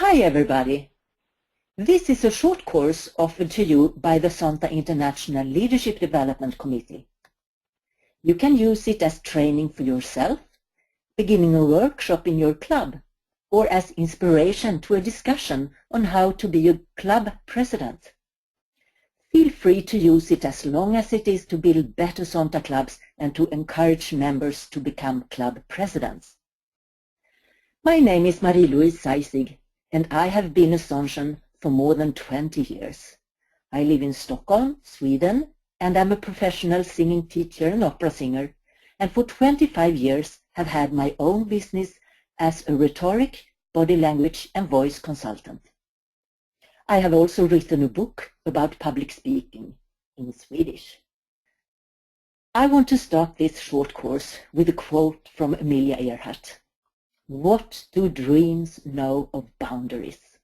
Hi everybody! This is a short course offered to you by the Sonta International Leadership Development Committee. You can use it as training for yourself, beginning a workshop in your club, or as inspiration to a discussion on how to be a club president. Feel free to use it as long as it is to build better Sonta clubs and to encourage members to become club presidents. My name is Marie-Louise Seisig, and I have been a Sontian for more than 20 years. I live in Stockholm, Sweden, and am a professional singing teacher and opera singer, and for 25 years have had my own business as a rhetoric, body language and voice consultant. I have also written a book about public speaking in Swedish. I want to start this short course with a quote from Amelia Earhart. What do dreams know of boundaries?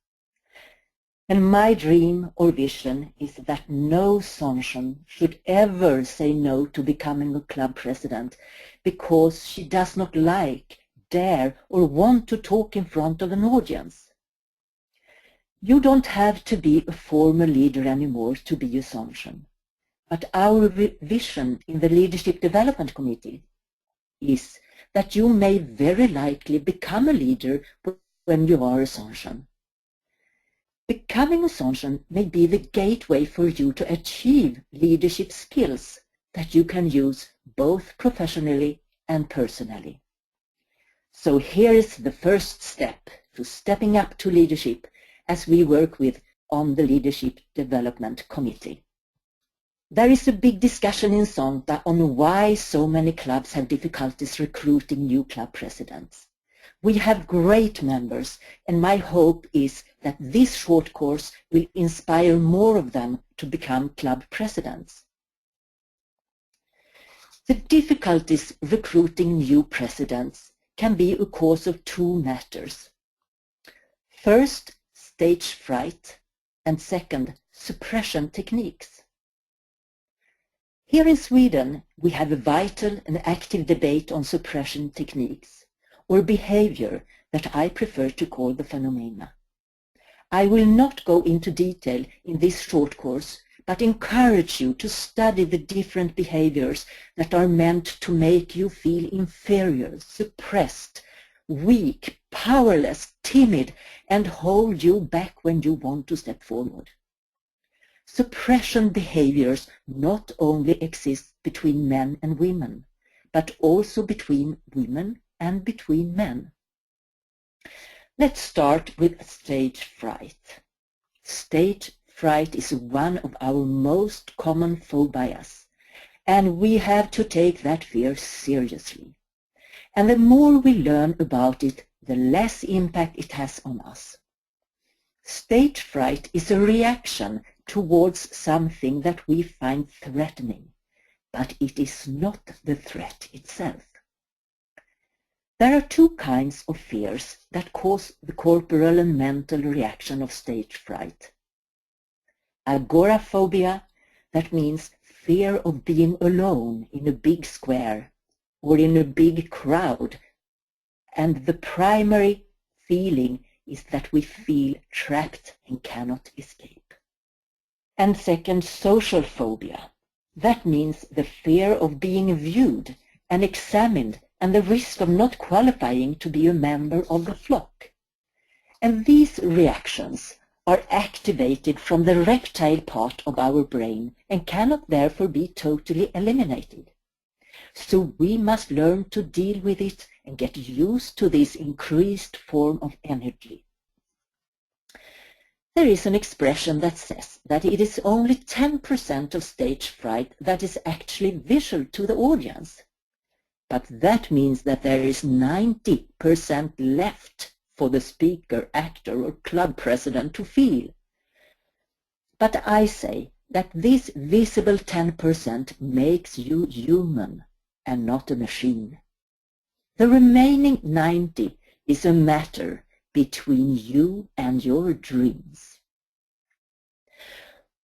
And my dream or vision is that no Sontian should ever say no to becoming a club president because she does not like, dare or want to talk in front of an audience. You don't have to be a former leader anymore to be a Sontian, but our vision in the Leadership Development Committee is that you may very likely become a leader when you are a Sontian. Becoming a Sontian may be the gateway for you to achieve leadership skills that you can use both professionally and personally. So here is the first step to stepping up to leadership as we work with on the Leadership Development Committee. There is a big discussion in Sonta on why so many clubs have difficulties recruiting new club presidents. We have great members, and my hope is that this short course will inspire more of them to become club presidents. The difficulties recruiting new presidents can be a cause of two matters. First, stage fright, and second, suppression techniques. Here in Sweden, we have a vital and active debate on suppression techniques, or behavior that I prefer to call the phenomena. I will not go into detail in this short course, but encourage you to study the different behaviors that are meant to make you feel inferior, suppressed, weak, powerless, timid, and hold you back when you want to step forward. Suppression behaviors not only exist between men and women, but also between women and between men. Let's start with stage fright. Stage fright is one of our most common phobias, and we have to take that fear seriously. And the more we learn about it, the less impact it has on us. Stage fright is a reaction towards something that we find threatening, but it is not the threat itself. There are two kinds of fears that cause the corporal and mental reaction of stage fright. Agoraphobia, that means fear of being alone in a big square or in a big crowd, and the primary feeling is that we feel trapped and cannot escape. And second, social phobia. That means the fear of being viewed and examined and the risk of not qualifying to be a member of the flock. And these reactions are activated from the reptile part of our brain and cannot therefore be totally eliminated. So we must learn to deal with it and get used to this increased form of energy. There is an expression that says that it is only 10% of stage fright that is actually visual to the audience. But that means that there is 90% left for the speaker, actor or club president to feel. But I say that this visible 10% makes you human and not a machine. The remaining 90 is a matter between you and your dreams.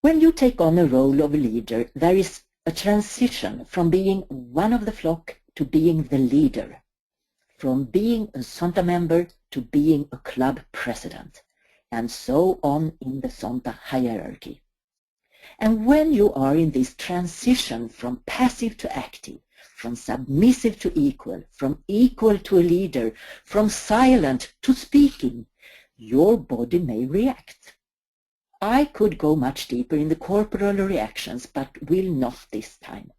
When you take on a role of a leader, there is a transition from being one of the flock to being the leader, from being a Sonta member to being a club president. and so on in the Sonta hierarchy. And when you are in this transition from passive to active, from submissive to equal to a leader, from silent to speaking, your body may react. I could go much deeper in the corporal reactions, but will not this time.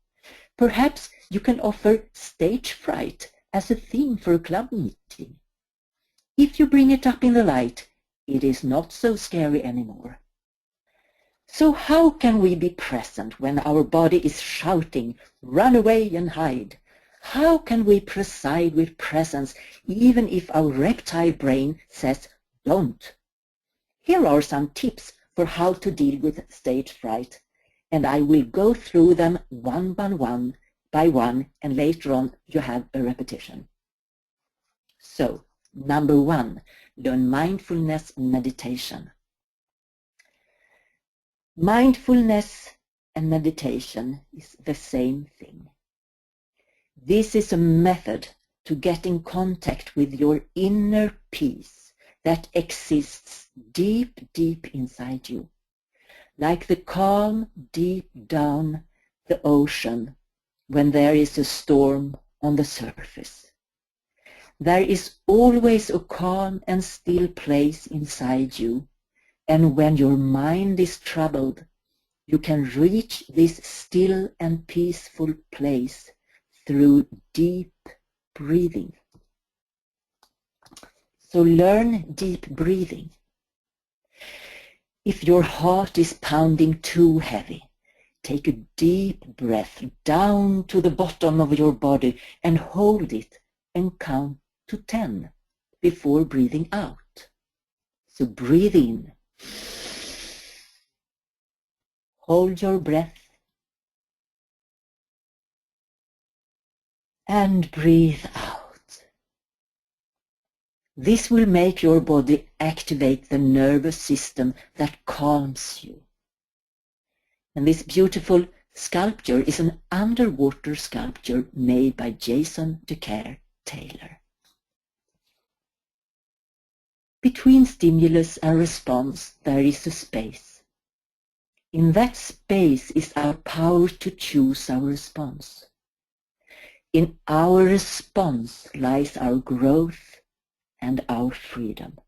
Perhaps you can offer stage fright as a theme for a club meeting. If you bring it up in the light, it is not so scary anymore. So how can we be present when our body is shouting, run away and hide? How can we preside with presence even if our reptile brain says, don't? Here are some tips for how to deal with stage fright, and I will go through them one by one, and later on you have a repetition. So, number 1, learn mindfulness and meditation. Mindfulness and meditation is the same thing. This is a method to get in contact with your inner peace that exists deep, deep inside you, like the calm deep down the ocean when there is a storm on the surface. There is always a calm and still place inside you, and when your mind is troubled, you can reach this still and peaceful place through deep breathing. So learn deep breathing. If your heart is pounding too heavy, take a deep breath down to the bottom of your body and hold it and count to 10 before breathing out. So breathe in. Hold your breath and breathe out. This will make your body activate the nervous system that calms you. And this beautiful sculpture is an underwater sculpture made by Jason DeCare Taylor. Between stimulus and response there is a space. In that space is our power to choose our response. In our response lies our growth and our freedom.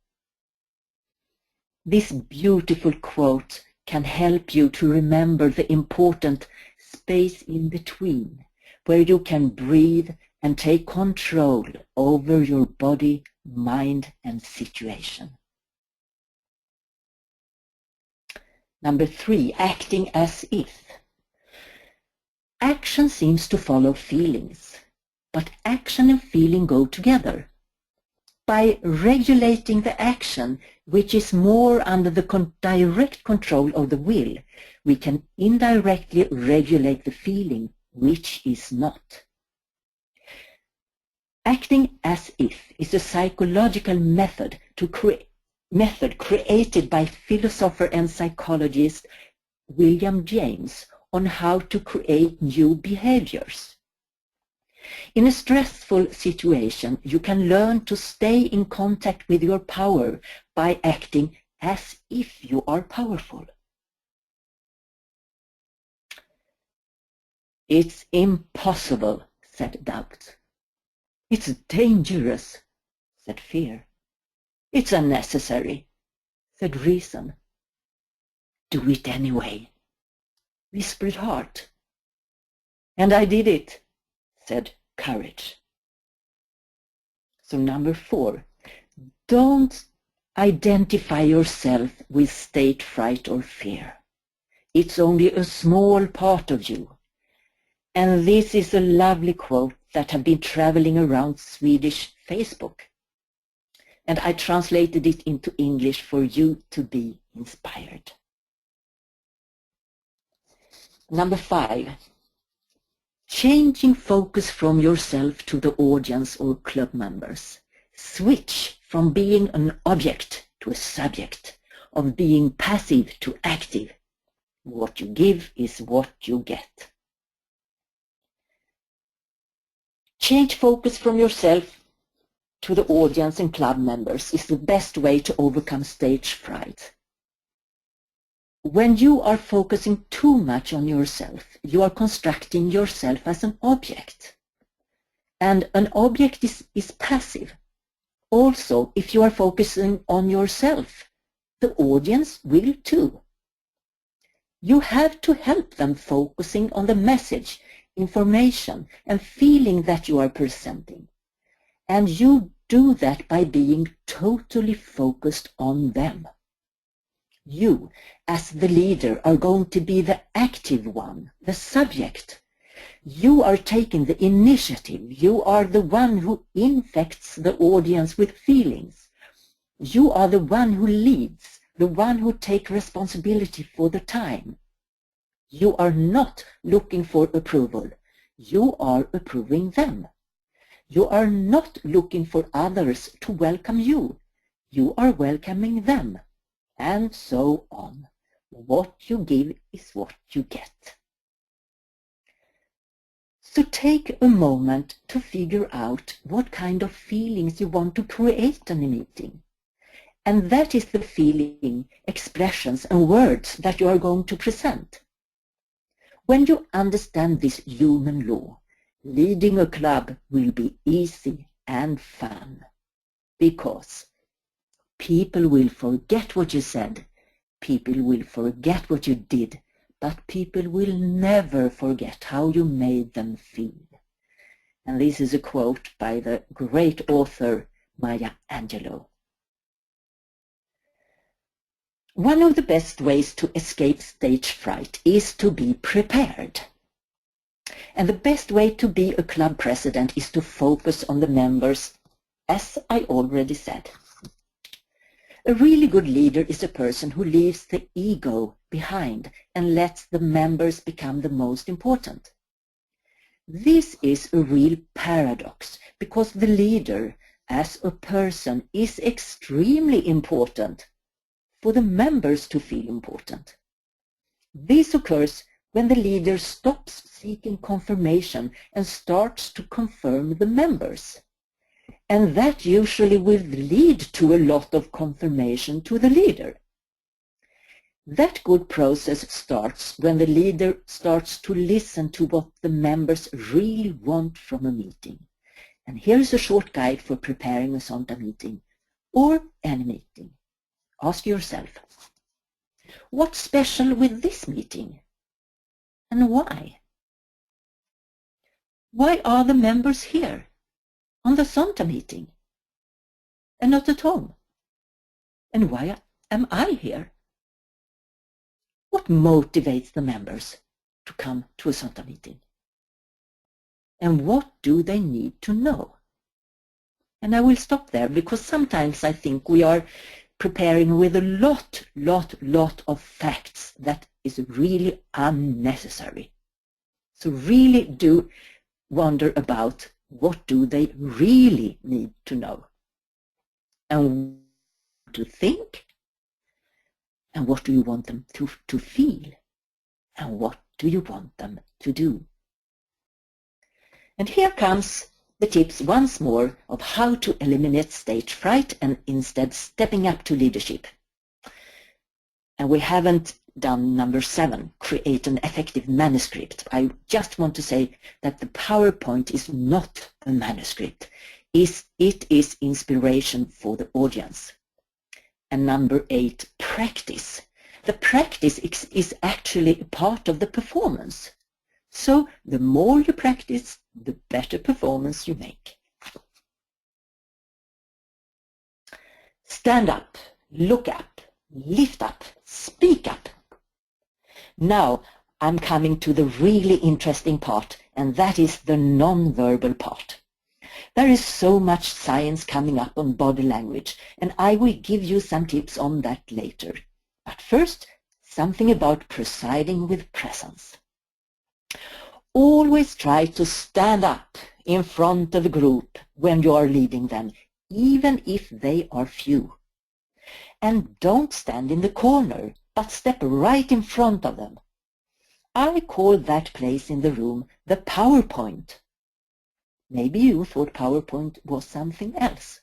This beautiful quote can help you to remember the important space in between, where you can breathe and take control over your body, mind, and situation. Number 3, acting as if. Action seems to follow feelings, but action and feeling go together. By regulating the action, which is more under the direct control of the will, we can indirectly regulate the feeling, which is not. Acting as if is a psychological method created by philosopher and psychologist William James on how to create new behaviors. In a stressful situation, you can learn to stay in contact with your power by acting as if you are powerful. It's impossible, said doubt. It's dangerous, said fear. It's unnecessary, said reason. Do it anyway, whispered heart. And I did it, said courage. So number 4, don't identify yourself with stage fright or fear. It's only a small part of you. And this is a lovely quote that have been traveling around Swedish Facebook. And I translated it into English for you to be inspired. Number 5, changing focus from yourself to the audience or club members. Switch from being an object to a subject, of being passive to active. What you give is what you get. Change focus from yourself to the audience and club members is the best way to overcome stage fright. When you are focusing too much on yourself, you are constructing yourself as an object. And an object is passive. Also, if you are focusing on yourself, the audience will too. You have to help them focusing on the message, information, and feeling that you are presenting. And you do that by being totally focused on them. You, as the leader, are going to be the active one, the subject. You are taking the initiative. You are the one who infects the audience with feelings. You are the one who leads, the one who takes responsibility for the time. You are not looking for approval. You are approving them. You are not looking for others to welcome you. You are welcoming them. And so on. What you give is what you get. So take a moment to figure out what kind of feelings you want to create in a meeting. And that is the feeling, expressions and words that you are going to present. When you understand this human law, leading a club will be easy and fun. Because people will forget what you said, people will forget what you did, but people will never forget how you made them feel. And this is a quote by the great author Maya Angelou. One of the best ways to escape stage fright is to be prepared. And the best way to be a club president is to focus on the members, as I already said. A really good leader is a person who leaves the ego behind and lets the members become the most important. This is a real paradox because the leader as a person is extremely important for the members to feel important. This occurs when the leader stops seeking confirmation and starts to confirm the members. And that usually will lead to a lot of confirmation to the leader. That good process starts when the leader starts to listen to what the members really want from a meeting. And here's a short guide for preparing a Sonta meeting or any meeting. Ask yourself, what's special with this meeting? And why? Why are the members here on the Sonta meeting and not at home? And why am I here? What motivates the members to come to a Sonta meeting? And what do they need to know? And I will stop there because sometimes I think we are preparing with a lot of facts that is really unnecessary. So really do wonder about what do they really need to know? And to think? And what do you want them to feel? And what do you want them to do? And here comes the tips once more of how to eliminate stage fright and instead stepping up to leadership. And we haven't done number 7, create an effective manuscript. I just want to say that the PowerPoint is not a manuscript. It is inspiration for the audience. And number 8, practice. The practice is actually a part of the performance. So the more you practice, the better performance you make. Stand up, look up, lift up, speak up. Now I'm coming to the really interesting part, and that is the non-verbal part. There is so much science coming up on body language, and I will give you some tips on that later. But first, something about presiding with presence. Always try to stand up in front of a group when you are leading them, even if they are few. And don't stand in the corner, but step right in front of them. I call that place in the room the PowerPoint. Maybe you thought PowerPoint was something else.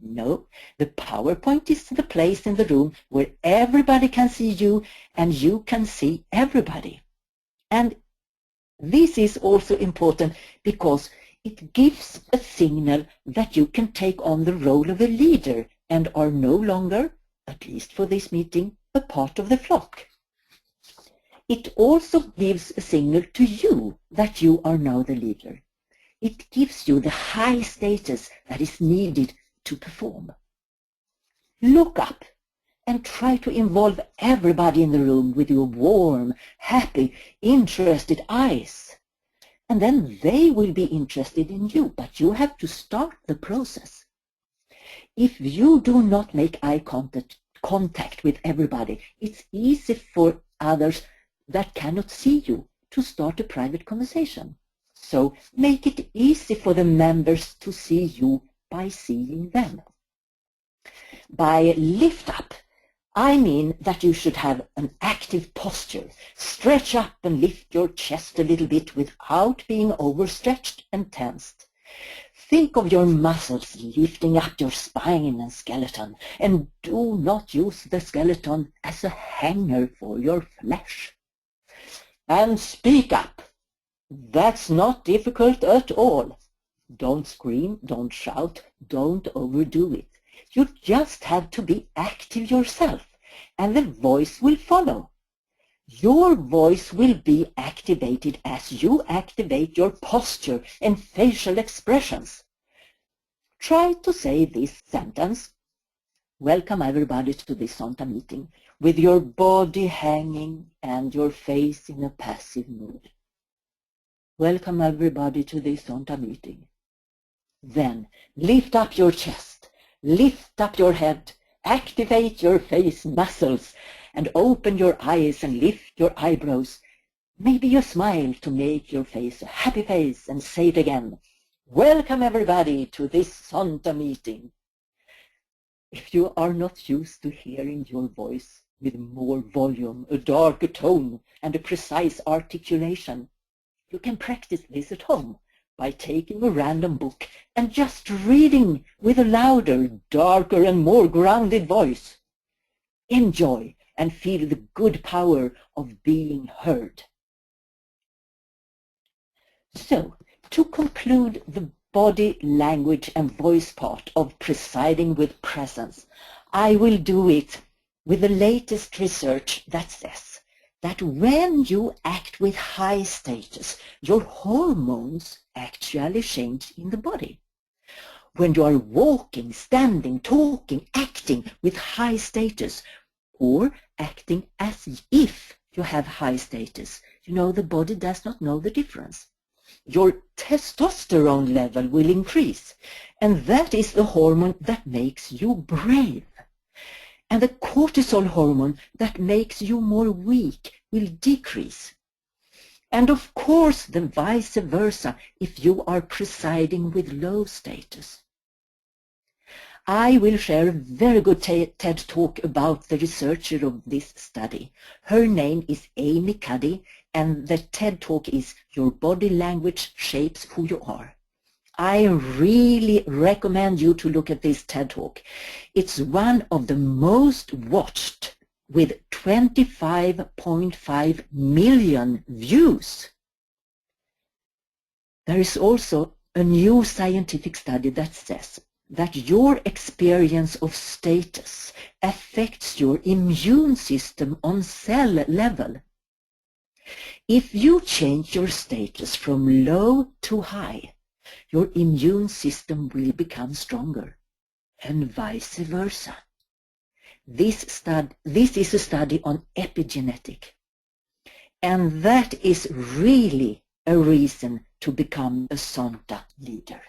No, the PowerPoint is the place in the room where everybody can see you and you can see everybody. And this is also important because it gives a signal that you can take on the role of a leader and are no longer, at least for this meeting, a part of the flock. It also gives a signal to you that you are now the leader. It gives you the high status that is needed to perform. Look up and try to involve everybody in the room with your warm, happy, interested eyes. And then they will be interested in you, but you have to start the process. If you do not make eye contact with everybody, it's easy for others that cannot see you to start a private conversation. So make it easy for the members to see you by seeing them. By lift up, I mean that you should have an active posture. Stretch up and lift your chest a little bit without being overstretched and tensed. Think of your muscles lifting up your spine and skeleton, and do not use the skeleton as a hanger for your flesh. And speak up. That's not difficult at all. Don't scream, don't shout, don't overdo it. You just have to be active yourself, and the voice will follow. Your voice will be activated as you activate your posture and facial expressions. Try to say this sentence. Welcome everybody to this Santa meeting, with your body hanging and your face in a passive mood. Welcome everybody to this Santa meeting. Then lift up your chest, lift up your head, activate your face muscles, and open your eyes and lift your eyebrows. Maybe you smile to make your face a happy face, and say it again. Welcome everybody to this Santa meeting. If you are not used to hearing your voice with more volume, a darker tone, and a precise articulation, you can practice this at home by taking a random book and just reading with a louder, darker, and more grounded voice. Enjoy and feel the good power of being heard. So, to conclude the body language and voice part of presiding with presence, I will do it with the latest research that says that when you act with high status, your hormones actually change in the body. When you are walking, standing, talking, acting with high status, or acting as if you have high status, the body does not know the difference. Your testosterone level will increase, and that is the hormone that makes you brave. And the cortisol hormone that makes you more weak will decrease. And of course, the vice versa if you are presiding with low status. I will share a very good TED talk about the researcher of this study. Her name is Amy Cuddy, and the TED talk is Your Body Language Shapes Who You Are. I really recommend you to look at this TED talk. It's one of the most watched, with 25.5 million views. There is also a new scientific study that says that your experience of status affects your immune system on cell level. If you change your status from low to high, your immune system will become stronger, and vice versa. This is a study on epigenetic, and that is really a reason to become a Santa leader.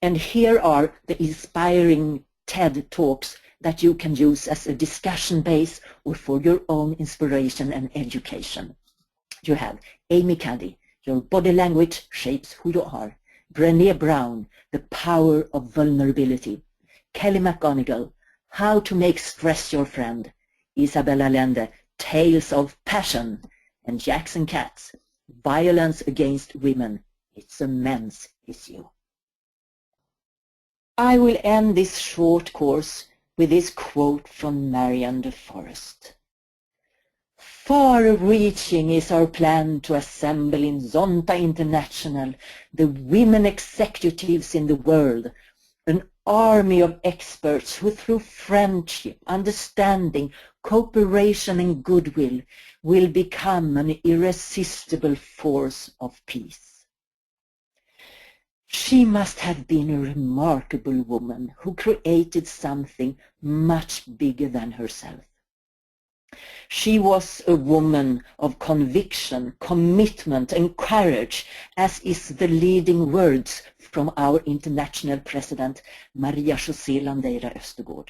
And here are the inspiring TED Talks that you can use as a discussion base or for your own inspiration and education. You have Amy Cuddy, Your Body Language Shapes Who You Are. Brené Brown, The Power of Vulnerability. Kelly McGonigal, How to Make Stress Your Friend. Isabel Allende, Tales of Passion. And Jackson Katz, Violence Against Women, It's a men's issue. I will end this short course with this quote from Marianne de Forest. Far-reaching is our plan to assemble in Zonta International the women executives in the world, an army of experts who through friendship, understanding, cooperation and goodwill will become an irresistible force of peace. She must have been a remarkable woman who created something much bigger than herself. She was a woman of conviction, commitment and courage, as is the leading words from our international president, Maria José Landeira Östergård.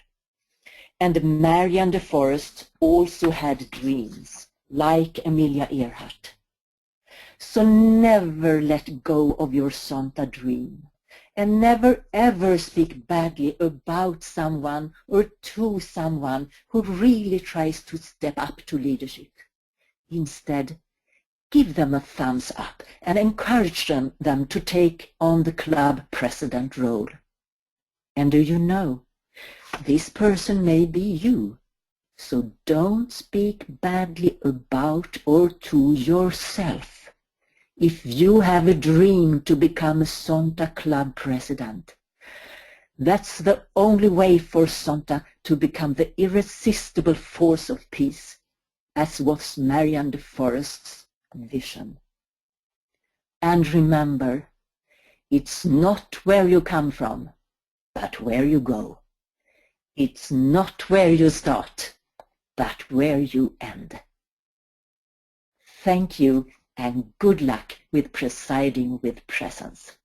And Marianne de Forest also had dreams, like Emilia Earhart. So never let go of your Zonta dream, and never ever speak badly about someone or to someone who really tries to step up to leadership. Instead, give them a thumbs up and encourage them to take on the club president role. And do you know, this person may be you, so don't speak badly about or to yourself. If you have a dream to become a Zonta club president, that's the only way for Zonta to become the irresistible force of peace, as was Marianne de Forest's vision. And remember, it's not where you come from, but where you go. It's not where you start, but where you end. Thank you. And good luck with presiding with presence.